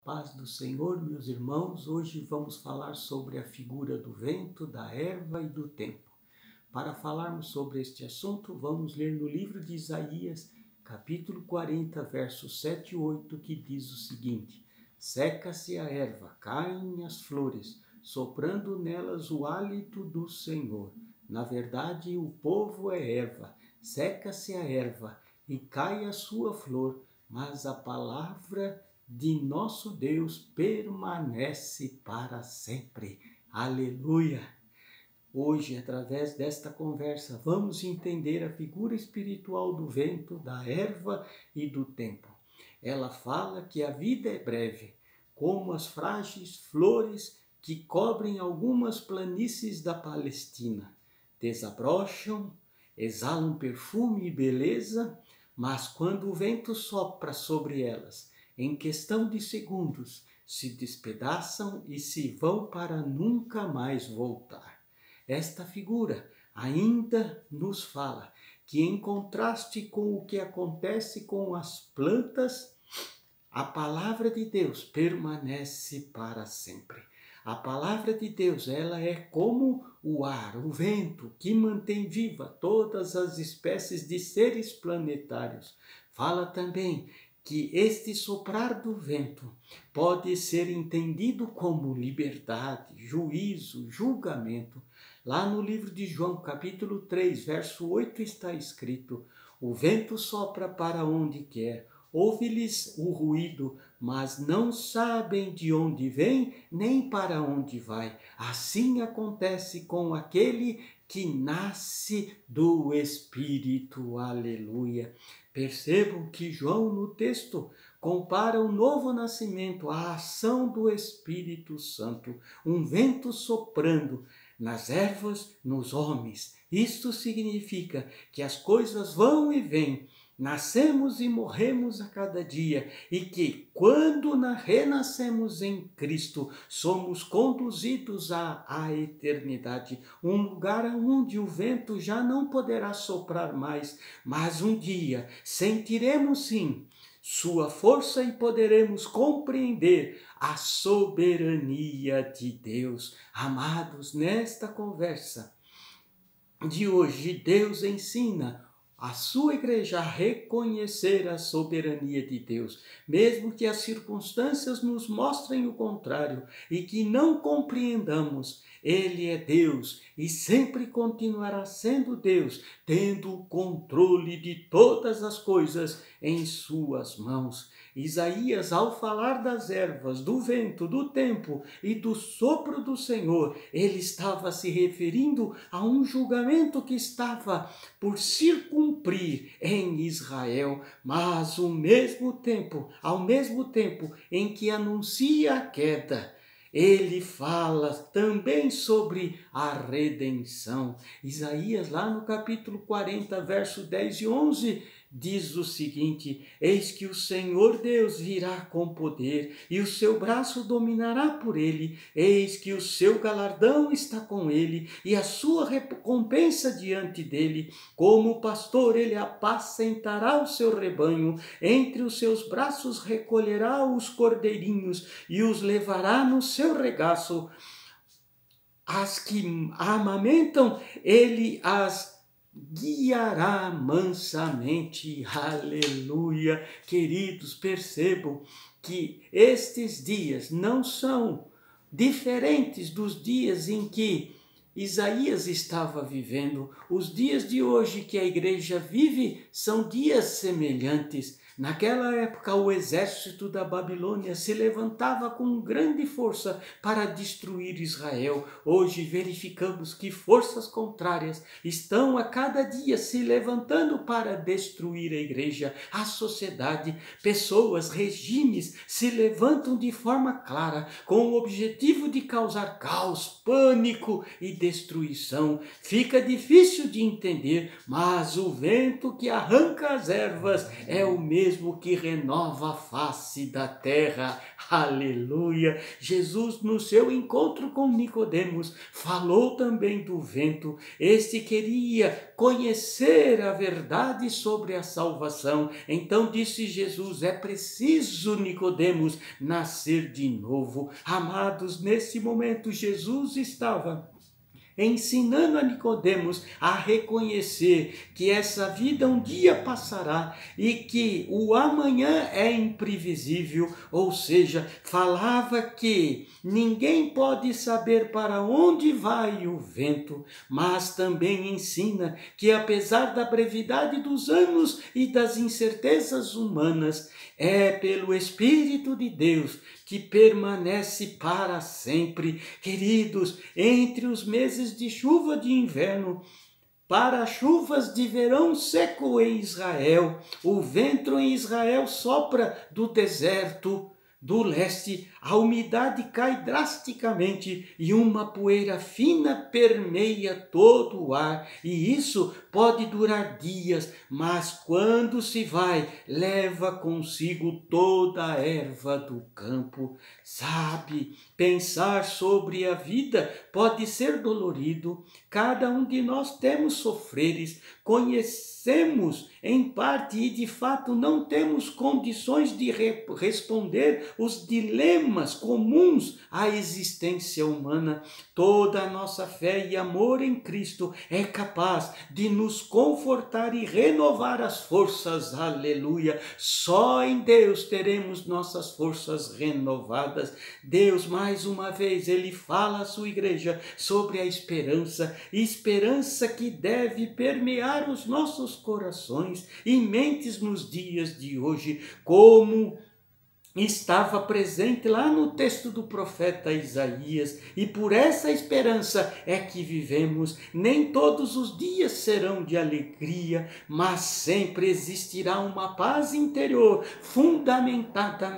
Paz do Senhor, meus irmãos, hoje vamos falar sobre a figura do vento, da erva e do tempo. Para falarmos sobre este assunto, vamos ler no livro de Isaías, capítulo 40, versos 7 e 8, que diz o seguinte: Seca-se a erva, caem as flores, soprando nelas o hálito do Senhor. Na verdade, o povo é erva, seca-se a erva e cai a sua flor, mas a palavra de nosso Deus permanece para sempre. Aleluia! Hoje, através desta conversa, vamos entender a figura espiritual do vento, da erva e do tempo. Ela fala que a vida é breve, como as frágeis flores que cobrem algumas planícies da Palestina. Desabrocham, exalam perfume e beleza, mas quando o vento sopra sobre elas, em questão de segundos, se despedaçam e se vão para nunca mais voltar. Esta figura ainda nos fala que, em contraste com o que acontece com as plantas, a palavra de Deus permanece para sempre. A palavra de Deus, ela é como o ar, o vento, que mantém viva todas as espécies de seres planetários. Fala também que este soprar do vento pode ser entendido como liberdade, juízo, julgamento. Lá no livro de João, capítulo 3, verso 8, está escrito: o vento sopra para onde quer, ouve-lhes o ruído, mas não sabem de onde vem, nem para onde vai. Assim acontece com aquele que nasce do Espírito. Aleluia! Percebam que João, no texto, compara o novo nascimento à ação do Espírito Santo, um vento soprando nas ervas, nos homens. Isto significa que as coisas vão e vêm, nascemos e morremos a cada dia, e que, quando renascemos em Cristo, somos conduzidos à eternidade, um lugar onde o vento já não poderá soprar mais, mas um dia sentiremos sim sua força e poderemos compreender a soberania de Deus. Amados, nesta conversa de hoje, Deus ensina a sua igreja a reconhecer a soberania de Deus, mesmo que as circunstâncias nos mostrem o contrário e que não compreendamos. Ele é Deus e sempre continuará sendo Deus, tendo o controle de todas as coisas em suas mãos. Isaías, ao falar das ervas, do vento, do tempo e do sopro do Senhor, ele estava se referindo a um julgamento que estava por se cumprir em Israel, mas ao mesmo tempo em que anuncia a queda, ele fala também sobre a redenção. Isaías, lá no capítulo 40, verso 10 e 11, diz o seguinte: eis que o Senhor Deus virá com poder, e o seu braço dominará por ele. Eis que o seu galardão está com ele, e a sua recompensa diante dele. Como pastor, ele apacentará o seu rebanho, entre os seus braços recolherá os cordeirinhos, e os levará no seu regaço. As que amamentam, ele as guiará mansamente. Aleluia! Queridos, percebam que estes dias não são diferentes dos dias em que Isaías estava vivendo. Os dias de hoje que a igreja vive são dias semelhantes. Naquela época, o exército da Babilônia se levantava com grande força para destruir Israel. Hoje verificamos que forças contrárias estão a cada dia se levantando para destruir a igreja, a sociedade. Pessoas, regimes se levantam de forma clara com o objetivo de causar caos, pânico e destruição. Fica difícil de entender, mas o vento que arranca as ervas é o mesmo mesmo que renova a face da terra. Aleluia! Jesus, no seu encontro com Nicodemos, falou também do vento. Este queria conhecer a verdade sobre a salvação. Então disse Jesus: é preciso, Nicodemos, nascer de novo. Amados, nesse momento Jesus estava ensinando a Nicodemos a reconhecer que essa vida um dia passará e que o amanhã é imprevisível, ou seja, falava que ninguém pode saber para onde vai o vento, mas também ensina que apesar da brevidade dos anos e das incertezas humanas, é pelo Espírito de Deus que permanece para sempre. Queridos, entre os meses de chuva de inverno para chuvas de verão seco em Israel, o vento em Israel sopra do deserto do leste, a umidade cai drasticamente e uma poeira fina permeia todo o ar, e isso pode durar dias, mas quando se vai, leva consigo toda a erva do campo. Sabe, pensar sobre a vida pode ser dolorido, cada um de nós temos sofreres, conhecemos em parte e de fato não temos condições de responder os dilemas comuns à existência humana. Toda a nossa fé e amor em Cristo é capaz de nos confortar e renovar as forças. Aleluia! Só em Deus teremos nossas forças renovadas. Deus, mais uma vez, Ele fala à sua igreja sobre a esperança, esperança que deve permear os nossos corações e mentes nos dias de hoje, como estava presente lá no texto do profeta Isaías, e por essa esperança é que vivemos. Nem todos os dias serão de alegria, mas sempre existirá uma paz interior fundamentada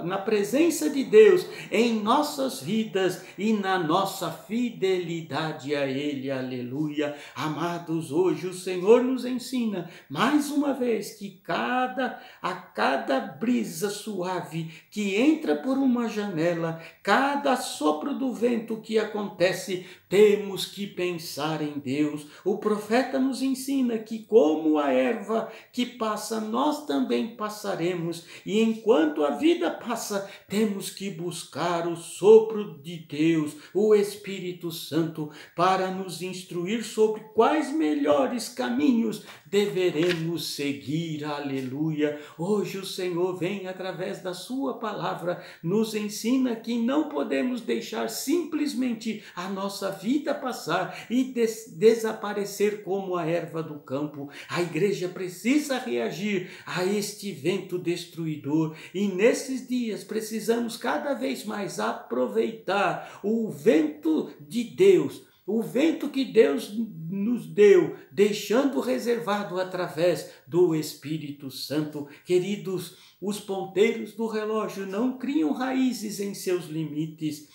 na presença de Deus em nossas vidas e na nossa fidelidade a Ele. Aleluia! Amados, hoje o Senhor nos ensina mais uma vez que a cada brisa suave que entra por uma janela, cada sopro do vento que acontece, temos que pensar em Deus. O profeta nos ensina que como a erva que passa, nós também passaremos, e enquanto a vida passa, temos que buscar o sopro de Deus, o Espírito Santo, para nos instruir sobre quais melhores caminhos deveremos seguir. Aleluia! Hoje o Senhor vem através da sua palavra, nos ensina que não podemos deixar simplesmente a nossa vida passar e desaparecer como a erva do campo. A igreja precisa reagir a este vento destruidor, e nesses dias precisamos cada vez mais aproveitar o vento de Deus, o vento que Deus nos deu, deixando reservado através do Espírito Santo. Queridos, os ponteiros do relógio não criam raízes em seus limites.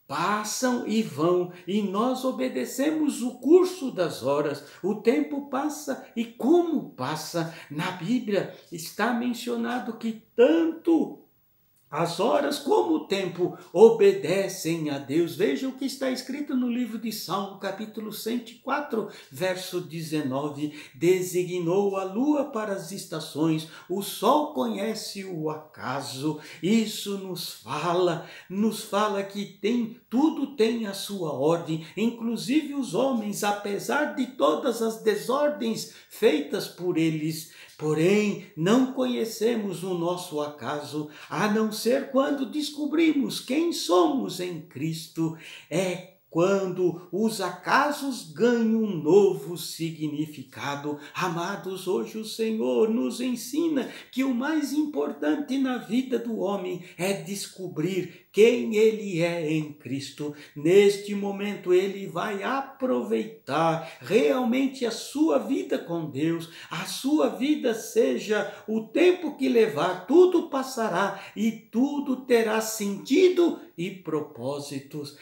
Passam e vão, e nós obedecemos o curso das horas. O tempo passa, e como passa? Na Bíblia está mencionado que tanto as horas como o tempo obedecem a Deus. Veja o que está escrito no livro de Salmo, capítulo 104, verso 19. Designou a lua para as estações, o sol conhece o acaso. Isso nos fala que tudo tem a sua ordem, inclusive os homens, apesar de todas as desordens feitas por eles. Porém, não conhecemos o nosso acaso, a não ser quando descobrimos quem somos em Cristo. É quando os acasos ganham um novo significado. Amados, hoje o Senhor nos ensina que o mais importante na vida do homem é descobrir quem ele é em Cristo. Neste momento ele vai aproveitar realmente a sua vida com Deus. A sua vida, seja o tempo que levar, tudo passará e tudo terá sentido e propósitos.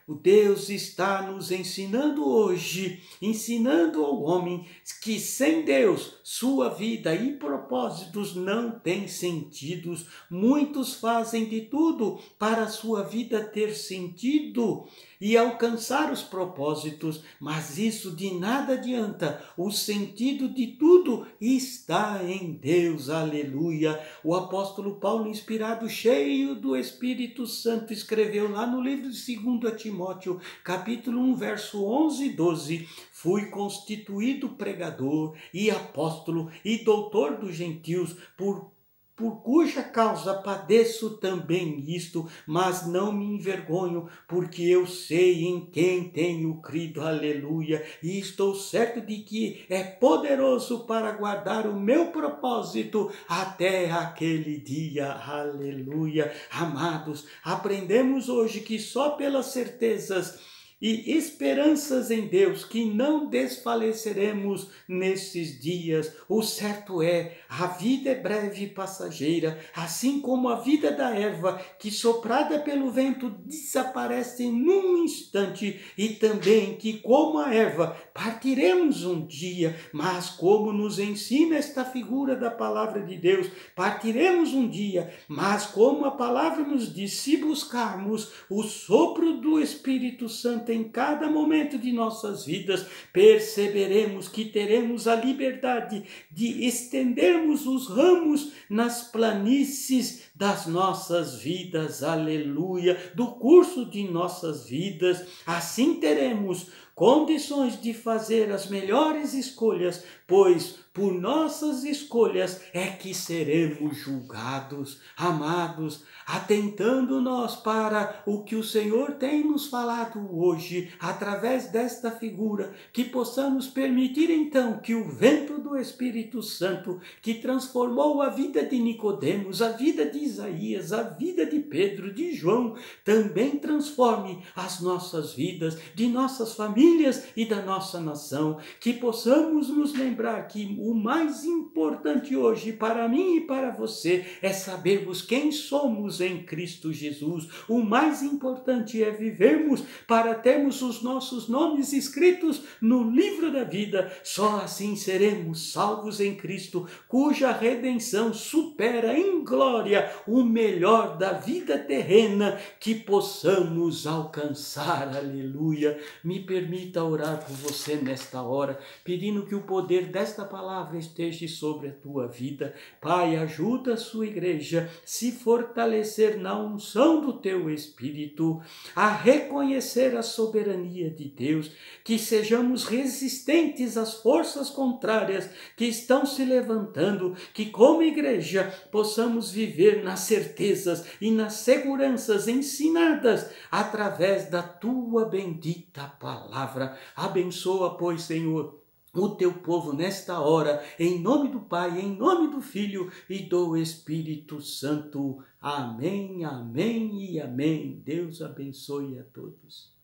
O Deus está nos ensinando hoje, ensinando ao homem que sem Deus, sua vida e propósitos não têm sentido. Muitos fazem de tudo para a sua vida ter sentido e alcançar os propósitos, mas isso de nada adianta. O sentido de tudo está em Deus, aleluia. O apóstolo Paulo, inspirado, cheio do Espírito Santo, escreveu lá no livro de 2 Timóteo, capítulo 1, verso 11 e 12, fui constituído pregador e apóstolo e doutor dos gentios, por cuja causa padeço também isto, mas não me envergonho, porque eu sei em quem tenho crido, aleluia, e estou certo de que é poderoso para guardar o meu propósito até aquele dia, aleluia. Amados, aprendemos hoje que só pelas certezas e esperanças em Deus que não desfaleceremos nesses dias. O certo é, a vida é breve e passageira, assim como a vida da erva que soprada pelo vento desaparece num instante, e também que como a erva partiremos um dia, mas como nos ensina esta figura da palavra de Deus, partiremos um dia, mas como a palavra nos diz, se buscarmos o sopro do Espírito Santo em cada momento de nossas vidas, perceberemos que teremos a liberdade de estendermos os ramos nas planícies das nossas vidas, aleluia, do curso de nossas vidas. Assim teremos condições de fazer as melhores escolhas, pois por nossas escolhas é que seremos julgados. Amados, atentando nós para o que o Senhor tem nos falado hoje, através desta figura, que possamos permitir então que o vento do Espírito Santo, que transformou a vida de Nicodemos, a vida de Isaías, a vida de Pedro, de João, também transforme as nossas vidas, de nossas famílias e da nossa nação, que possamos nos lembrar que o mais importante hoje para mim e para você é sabermos quem somos em Cristo Jesus. O mais importante é vivermos para termos os nossos nomes escritos no livro da vida. Só assim seremos salvos em Cristo, cuja redenção supera em glória o melhor da vida terrena que possamos alcançar. Aleluia. Me permita orar por você nesta hora, pedindo que o poder desta palavra esteja sobre a tua vida. Pai, ajuda a sua igreja a se fortalecer na unção do teu Espírito, a reconhecer a soberania de Deus, que sejamos resistentes às forças contrárias que estão se levantando, que como igreja possamos viver nas certezas e nas seguranças ensinadas através da tua bendita palavra. Abençoa, pois, Senhor, o teu povo nesta hora, em nome do Pai, em nome do Filho e do Espírito Santo. Amém, amém e amém. Deus abençoe a todos.